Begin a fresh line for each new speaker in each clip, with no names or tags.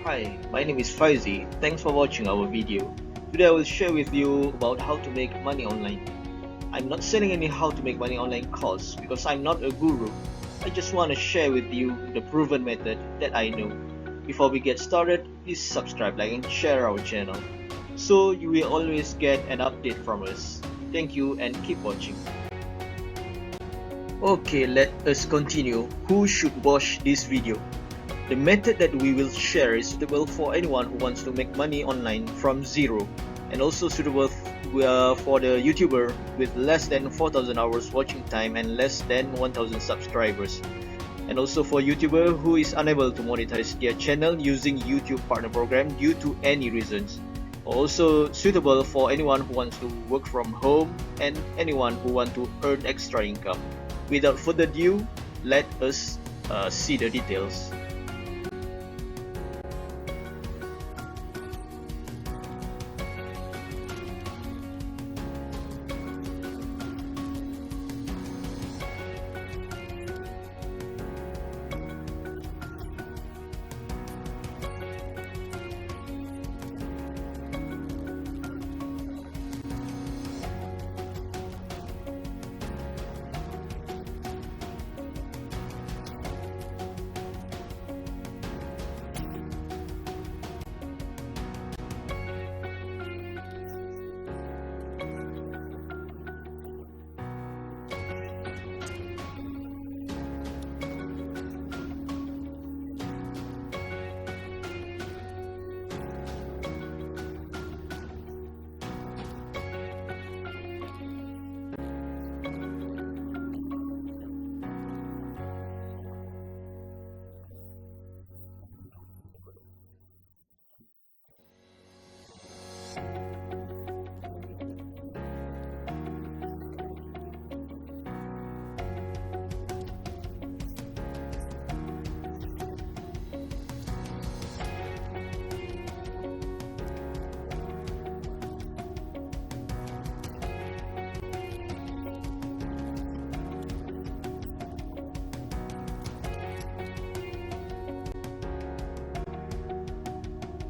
Hi, my name is Faizi. Thanks for watching our video. Today I will share with you about how to make money online. I'm not selling any how to make money online course because I'm not a guru. I just want to share with you the proven method that I know. Before we get started, please subscribe, like and share our channel so you will always get an update from us. Thank you and keep watching. Okay, let us continue. Who should watch this video? The method that we will share is suitable for anyone who wants to make money online from zero, and also suitable for the YouTuber with less than 4,000 hours watching time and less than 1,000 subscribers, and also for YouTuber who is unable to monetize their channel using YouTube partner program due to any reasons. Also suitable for anyone who wants to work from home and anyone who wants to earn extra income. Without further ado, let us see the details.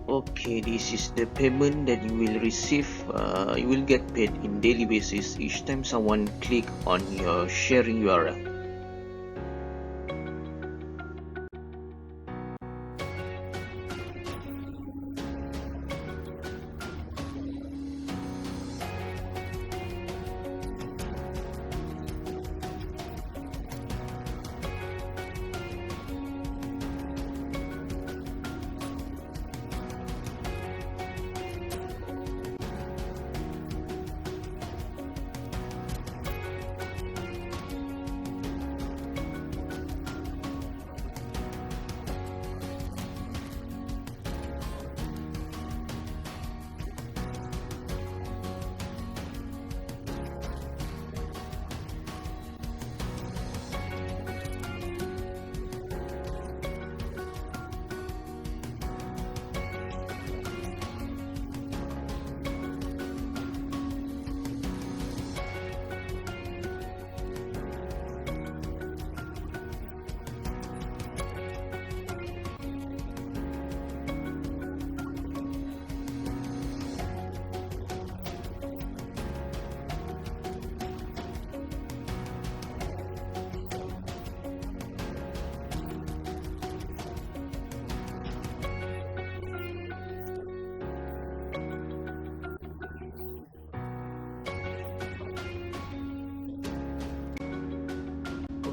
Okay, this is the payment that you will receive. You will get paid in daily basis each time someone click on your sharing URL.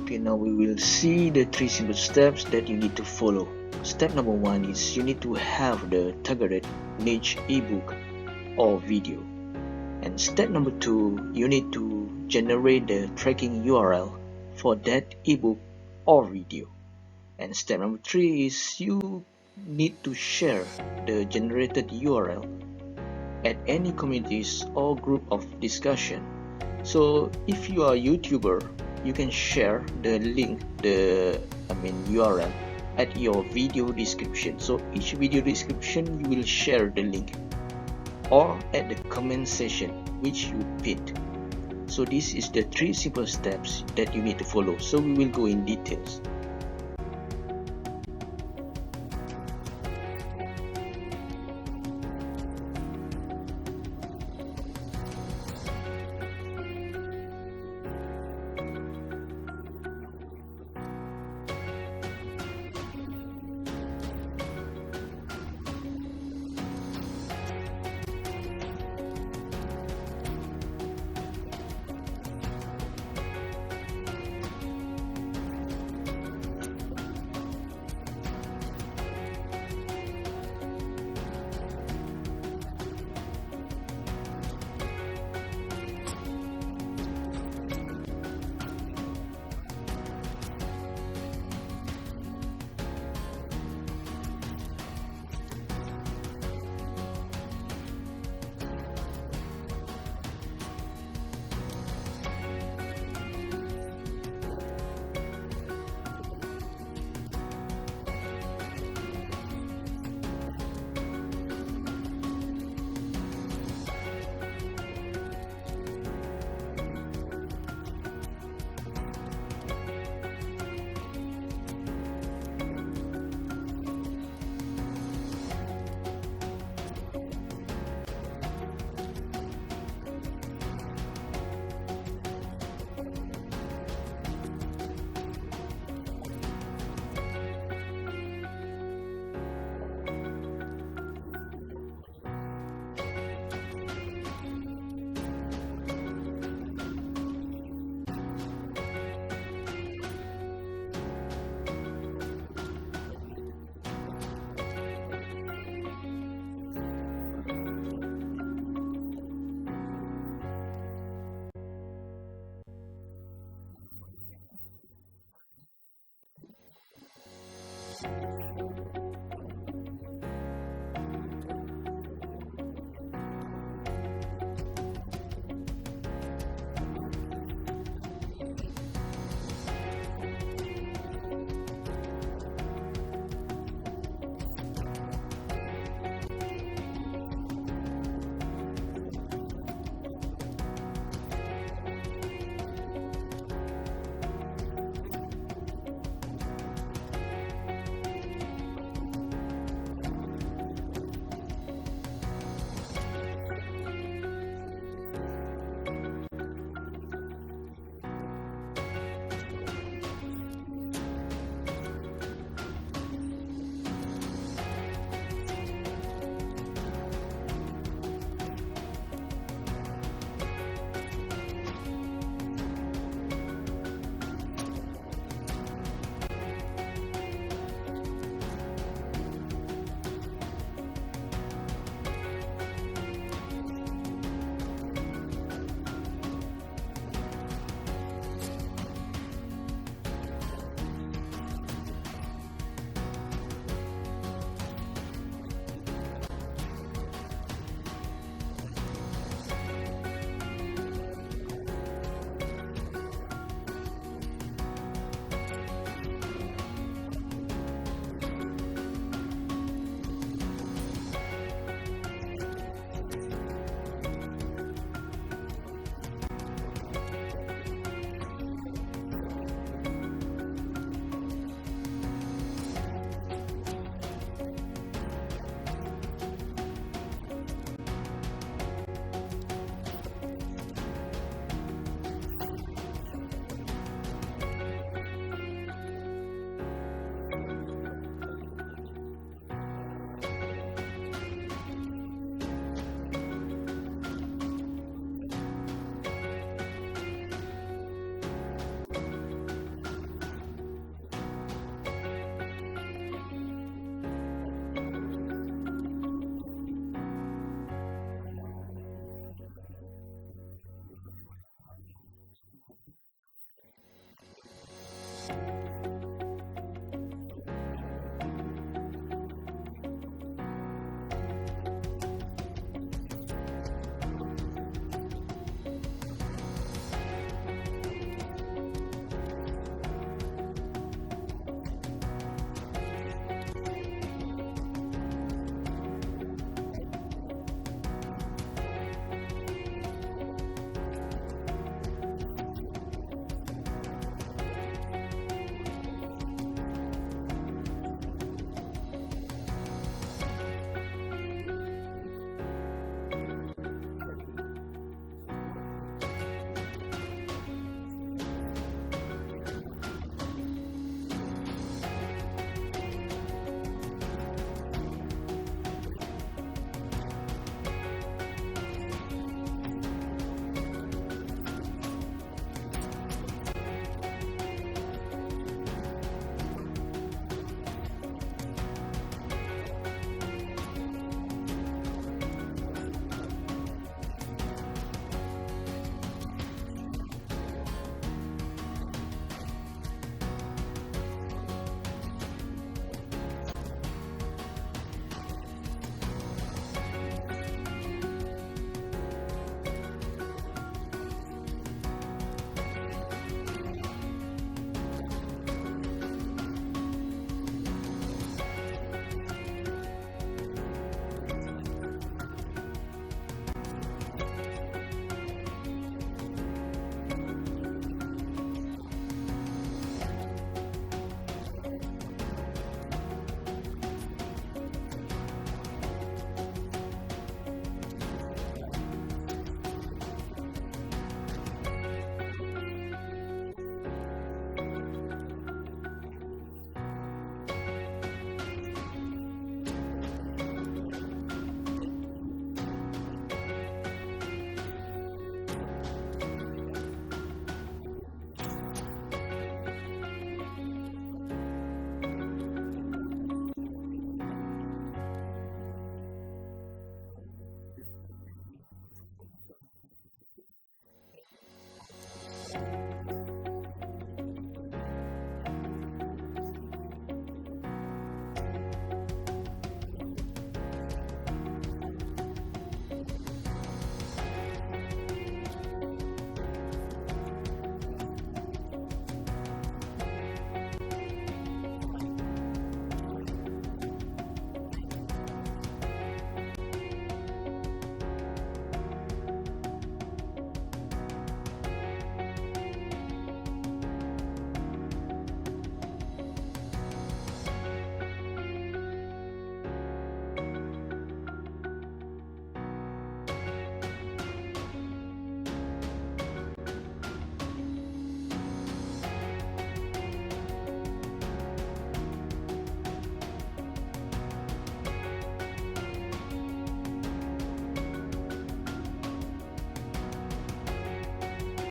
Okay, now we will see the three simple steps that you need to follow. Step number one is you need to have the targeted niche ebook or video. And step number two, you need to generate the tracking URL for that ebook or video. And step number three is you need to share the generated URL at any communities or group of discussion. So if you are a YouTuber, you can share the link, URL at your video description. So each video description you will share the link, or at the comment section which you pinned. So this is the three simple steps that you need to follow. So we will go in details.